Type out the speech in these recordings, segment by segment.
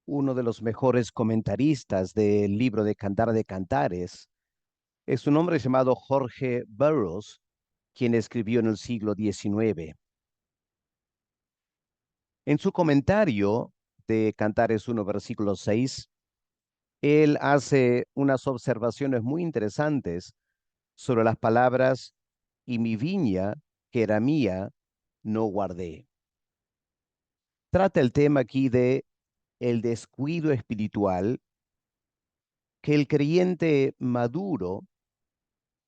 uno de los mejores comentaristas del libro de Cantar de Cantares. Es un hombre llamado Jorge Burroughs, quien escribió en el siglo XIX. En su comentario de Cantares 1, versículo 6, él hace unas observaciones muy interesantes sobre las palabras, y mi viña, que era mía, no guardé. Trata el tema aquí de el descuido espiritual que el creyente maduro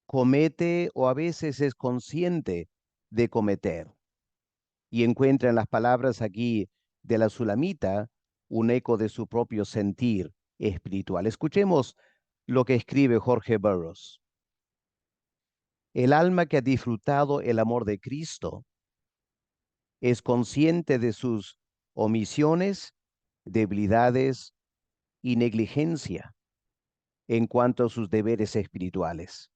comete o a veces es consciente de cometer. Y encuentra en las palabras aquí de la Sulamita un eco de su propio sentir espiritual. Escuchemos lo que escribe Jorge Burroughs. El alma que ha disfrutado el amor de Cristo es consciente de sus omisiones, debilidades y negligencia en cuanto a sus deberes espirituales.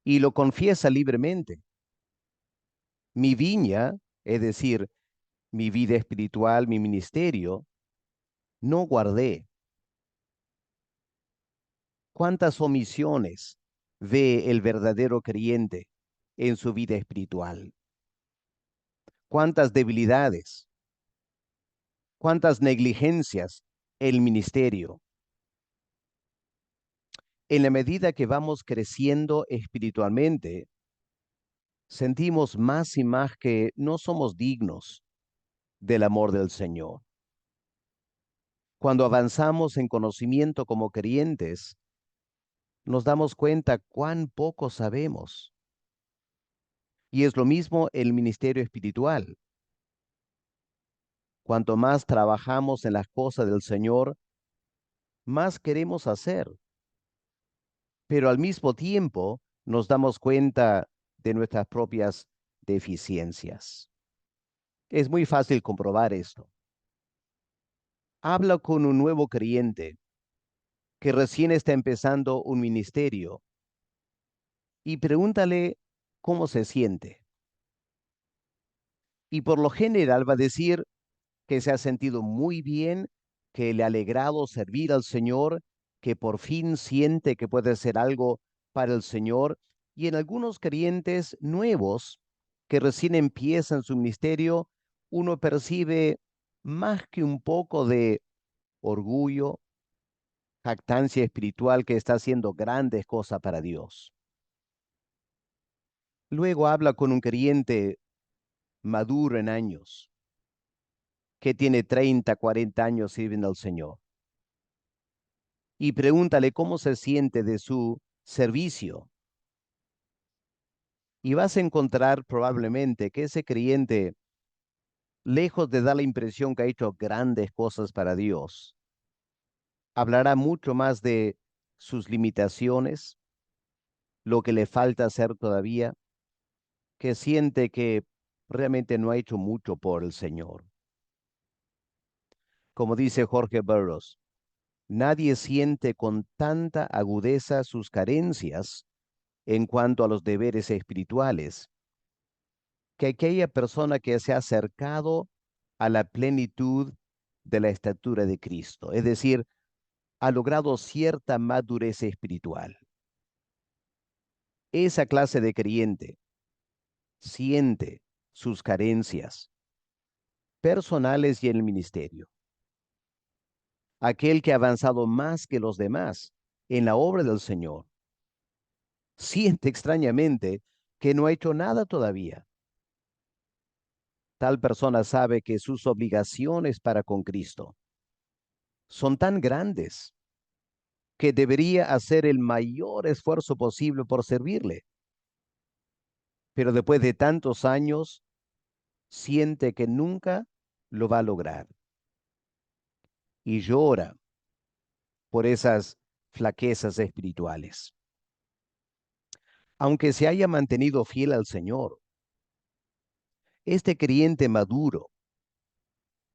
Y lo confiesa libremente. Mi viña, es decir, mi vida espiritual, mi ministerio, no guardé. ¿Cuántas omisiones ve el verdadero creyente en su vida espiritual? ¿Cuántas debilidades? ¿Cuántas negligencias el ministerio? En la medida que vamos creciendo espiritualmente, sentimos más y más que no somos dignos del amor del Señor. Cuando avanzamos en conocimiento como creyentes, nos damos cuenta cuán poco sabemos. Y es lo mismo el ministerio espiritual. Cuanto más trabajamos en las cosas del Señor, más queremos hacer. Pero al mismo tiempo nos damos cuenta de nuestras propias deficiencias. Es muy fácil comprobar esto. Habla con un nuevo creyente que recién está empezando un ministerio y pregúntale cómo se siente. Y por lo general va a decir que se ha sentido muy bien, que le ha alegrado servir al Señor, que por fin siente que puede hacer algo para el Señor. Y en algunos creyentes nuevos que recién empiezan su ministerio, uno percibe más que un poco de orgullo, jactancia espiritual, que está haciendo grandes cosas para Dios. Luego habla con un creyente maduro en años, que tiene 30, 40 años sirviendo al Señor. Y pregúntale cómo se siente de su servicio. Y vas a encontrar probablemente que ese creyente, lejos de dar la impresión que ha hecho grandes cosas para Dios, hablará mucho más de sus limitaciones, lo que le falta hacer todavía, que siente que realmente no ha hecho mucho por el Señor. Como dice Jorge Burroughs, nadie siente con tanta agudeza sus carencias en cuanto a los deberes espirituales que aquella persona que se ha acercado a la plenitud de la estatura de Cristo, es decir, ha logrado cierta madurez espiritual. Esa clase de creyente siente sus carencias personales y en el ministerio. Aquel que ha avanzado más que los demás en la obra del Señor, siente extrañamente que no ha hecho nada todavía. Tal persona sabe que sus obligaciones para con Cristo son tan grandes que debería hacer el mayor esfuerzo posible por servirle. Pero después de tantos años, siente que nunca lo va a lograr y llora por esas flaquezas espirituales. Aunque se haya mantenido fiel al Señor, este creyente maduro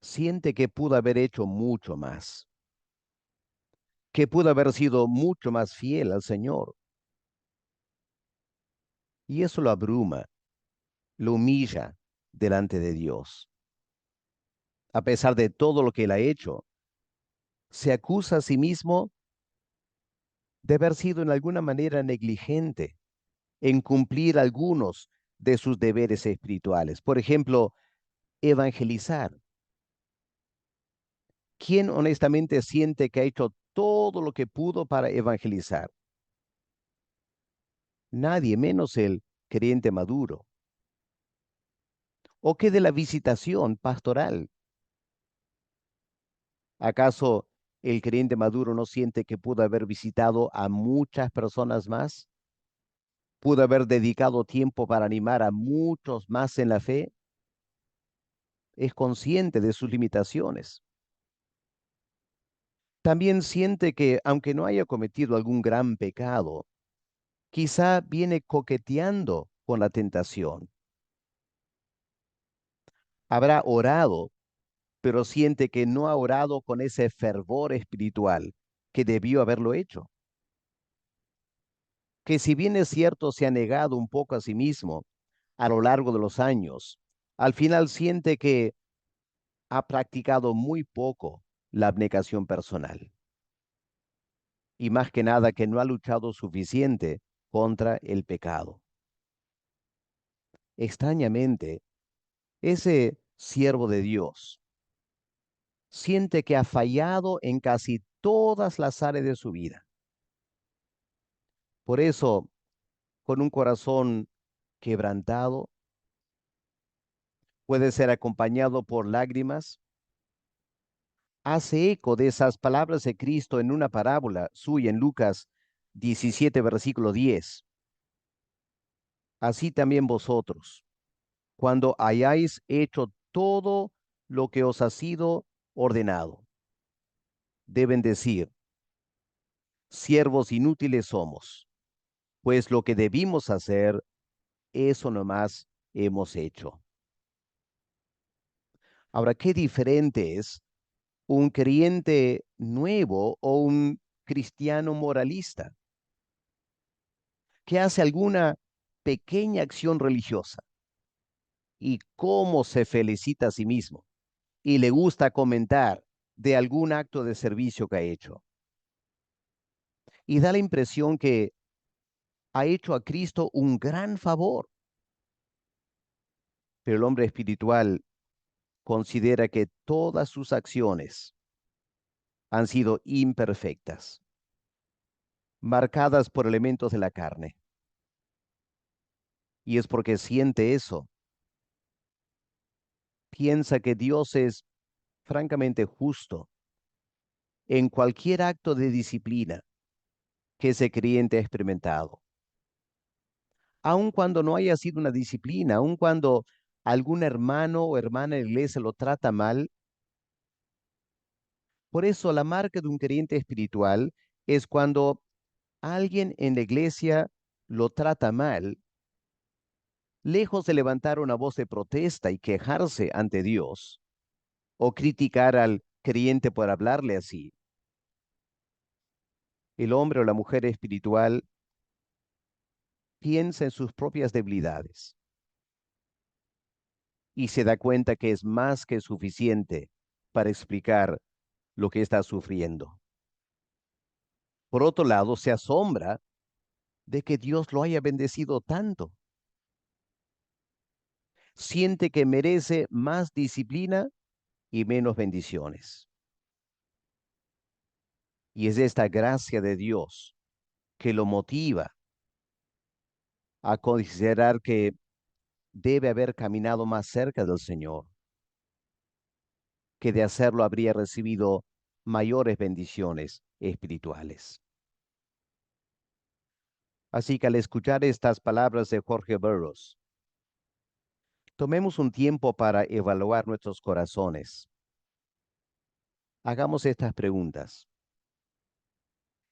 siente que pudo haber hecho mucho más, que pudo haber sido mucho más fiel al Señor. Y eso lo abruma, lo humilla delante de Dios. A pesar de todo lo que él ha hecho, Se acusa a sí mismo de haber sido en alguna manera negligente en cumplir algunos de sus deberes espirituales. Por ejemplo, evangelizar. ¿Quién honestamente siente que ha hecho todo lo que pudo para evangelizar? Nadie, menos el creyente maduro. ¿O qué de la visitación pastoral? ¿Acaso el creyente maduro no siente que pudo haber visitado a muchas personas más? ¿Pudo haber dedicado tiempo para animar a muchos más en la fe? Es consciente de sus limitaciones. También siente que, aunque no haya cometido algún gran pecado, quizá viene coqueteando con la tentación. Habrá orado, pero siente que no ha orado con ese fervor espiritual que debió haberlo hecho. Que si bien es cierto se ha negado un poco a sí mismo a lo largo de los años, al final siente que ha practicado muy poco la abnegación personal y más que nada que no ha luchado suficiente contra el pecado. Extrañamente, ese siervo de Dios siente que ha fallado en casi todas las áreas de su vida. Por eso, con un corazón quebrantado, puede ser acompañado por lágrimas, hace eco de esas palabras de Cristo en una parábola suya en Lucas 17, versículo 10. Así también vosotros, cuando hayáis hecho todo lo que os ha sido ordenado, deben decir, siervos inútiles somos, pues lo que debimos hacer, eso nomás hemos hecho. Ahora, qué diferente es un creyente nuevo o un cristiano moralista que hace alguna pequeña acción religiosa y cómo se felicita a sí mismo y le gusta comentar de algún acto de servicio que ha hecho. Y da la impresión que ha hecho a Cristo un gran favor, pero el hombre espiritual considera que todas sus acciones han sido imperfectas, marcadas por elementos de la carne. Y es porque siente eso, piensa que Dios es francamente justo en cualquier acto de disciplina que ese creyente ha experimentado. Aun cuando no haya sido una disciplina, aun cuando algún hermano o hermana en la iglesia lo trata mal, por eso la marca de un creyente espiritual es cuando alguien en la iglesia lo trata mal, lejos de levantar una voz de protesta y quejarse ante Dios o criticar al creyente por hablarle así. El hombre o la mujer espiritual piensa en sus propias debilidades y se da cuenta que es más que suficiente para explicar lo que está sufriendo. Por otro lado, se asombra de que Dios lo haya bendecido tanto. Siente que merece más disciplina y menos bendiciones. Y es esta gracia de Dios que lo motiva a considerar que debe haber caminado más cerca del Señor, que de hacerlo habría recibido mayores bendiciones espirituales. Así que al escuchar estas palabras de Jorge Burroughs, tomemos un tiempo para evaluar nuestros corazones. Hagamos estas preguntas.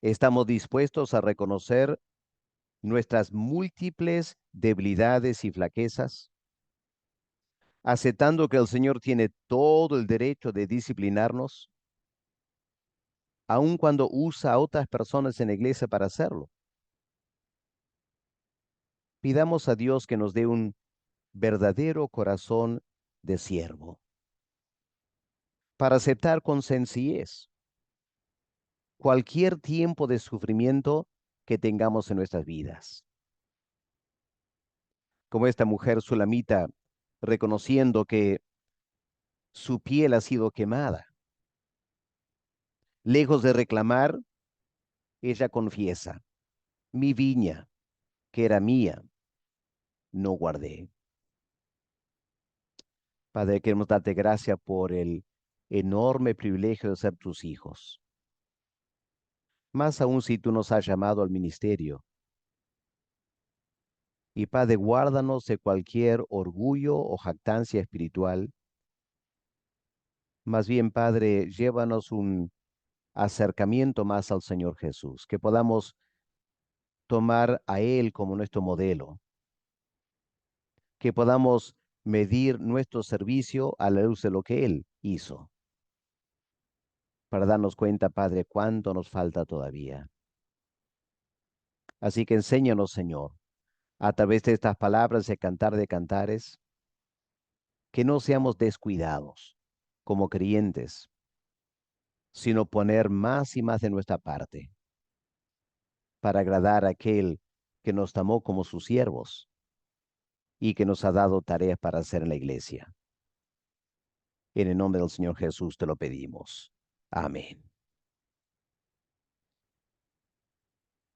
¿Estamos dispuestos a reconocer nuestras múltiples debilidades y flaquezas, aceptando que el Señor tiene todo el derecho de disciplinarnos, aun cuando usa a otras personas en la iglesia para hacerlo? Pidamos a Dios que nos dé un verdadero corazón de siervo, para aceptar con sencillez cualquier tiempo de sufrimiento que tengamos en nuestras vidas. Como esta mujer sulamita, reconociendo que su piel ha sido quemada. Lejos de reclamar, ella confiesa, mi viña, que era mía, no guardé. Padre, queremos darte gracias por el enorme privilegio de ser tus hijos. Más aún si tú nos has llamado al ministerio. Y Padre, guárdanos de cualquier orgullo o jactancia espiritual. Más bien, Padre, llévanos un acercamiento más al Señor Jesús, que podamos tomar a Él como nuestro modelo, que podamos medir nuestro servicio a la luz de lo que Él hizo, para darnos cuenta, Padre, cuánto nos falta todavía. Así que enséñanos, Señor, a través de estas palabras de Cantar de Cantares, que no seamos descuidados como creyentes, sino poner más y más de nuestra parte para agradar a aquel que nos tomó como sus siervos y que nos ha dado tareas para hacer en la iglesia. En el nombre del Señor Jesús te lo pedimos. Amén.